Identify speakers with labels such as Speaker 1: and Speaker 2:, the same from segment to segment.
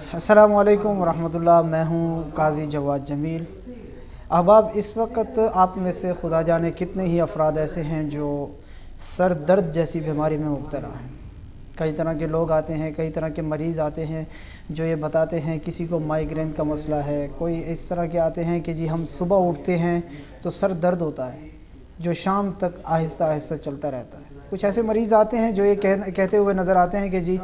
Speaker 1: अस्सलामु अलैकुम वरहमतुल्लाह। मैं हूँ काज़ी जवाद जमील। अहबाब, इस वक्त आप में से खुदा जाने कितने ही अफराद ऐसे हैं जो सर दर्द जैसी बीमारी में मुब्तला हैं। कई तरह के लोग आते हैं, कई तरह के मरीज़ आते हैं जो ये बताते हैं किसी को माइग्रेन का मसला है, कोई इस तरह के आते हैं कि जी हम सुबह उठते हैं तो सर दर्द होता है जो शाम तक आहिस्ता आहिस्ता चलता रहता है। कुछ ऐसे मरीज़ आते हैं जो ये कहते हुए नज़र आते हैं कि जी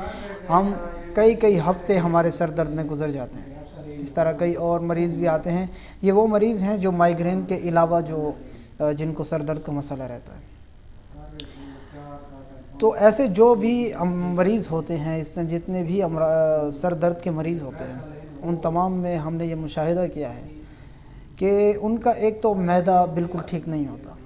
Speaker 1: हम कई हफ़्ते हमारे सर दर्द में गुजर जाते हैं। इस तरह कई और मरीज़ भी आते हैं। ये वो मरीज़ हैं जो माइग्रेन के अलावा जिनको सर दर्द का मसला रहता है। तो ऐसे जो भी मरीज़ होते हैं, इस जितने भी सर दर्द के मरीज़ होते हैं, उन तमाम में हमने ये मुशाहिदा किया है कि उनका एक तो मैदा बिल्कुल ठीक नहीं होता।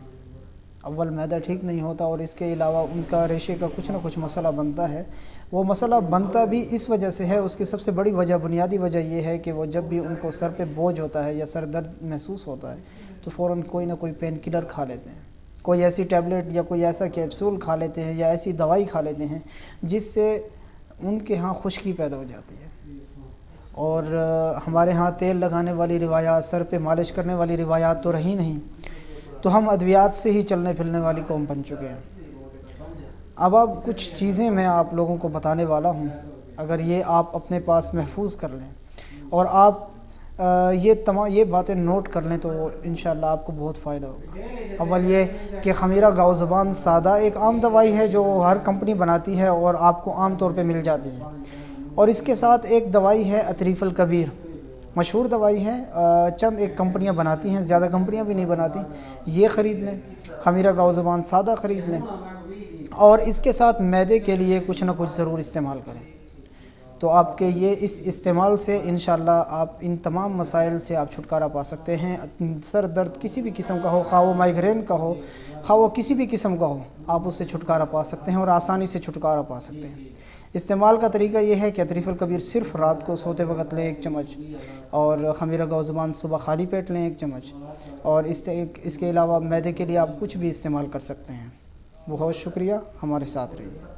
Speaker 1: अव्वल मैदा ठीक नहीं होता और इसके अलावा उनका रेशे का कुछ ना कुछ मसला बनता है। वो मसला बनता भी इस वजह से है, उसकी सबसे बड़ी वजह, बुनियादी वजह ये है कि वो जब भी उनको सर पे बोझ होता है या सर दर्द महसूस होता है तो फ़ौरन कोई ना कोई पेन किलर खा लेते हैं, कोई ऐसी टैबलेट या कोई ऐसा कैप्सूल खा लेते हैं या ऐसी दवाई खा लेते हैं जिससे उनके यहाँ खुश्की पैदा हो जाती है। और हमारे यहाँ तेल लगाने वाली रिवायात, सर पे मालिश करने वाली रिवायात तो रही नहीं, तो हम अद्वियात से ही चलने फिरने वाली कौम बन चुके हैं। अब कुछ चीज़ें मैं आप लोगों को बताने वाला हूँ, अगर ये आप अपने पास महफूज कर लें और आप ये बातें नोट कर लें तो इंशाअल्लाह आपको बहुत फ़ायदा होगा। अव्वल ये कि ख़मीरा गाओ ज़ुबान सादा एक आम दवाई है जो हर कंपनी बनाती है और आपको आम तौर पे मिल जाती है। और इसके साथ एक दवाई है अतरीफ़ुल कबीर, मशहूर दवाई है, चंद एक कंपनियां बनाती हैं, ज़्यादा कंपनियां भी नहीं बनाती। ये ख़रीद लें, ख़मीरा गाओ ज़ुबान सादा ख़रीद लें और इसके साथ मैदे के लिए कुछ ना कुछ ज़रूर इस्तेमाल करें। तो आपके ये इस इस्तेमाल से इंशाअल्लाह आप इन तमाम मसाइल से आप छुटकारा पा सकते हैं। सर दर्द किसी भी किस्म का हो, खा वो माइग्रेन का हो, खा वो किसी भी किस्म का हो, आप उससे छुटकारा पा सकते हैं और आसानी से छुटकारा पा सकते हैं। इस्तेमाल का तरीका ये है कि अतरीफ़ुल कबीर सिर्फ़ रात को सोते वक्त लें 1 चम्मच और ख़मीरा गाओ ज़ुबान सुबह खाली पेट लें 1 चम्मच। और इसके अलावा मैदे के लिए आप कुछ भी इस्तेमाल कर सकते हैं। बहुत शुक्रिया, हमारे साथ रहिए।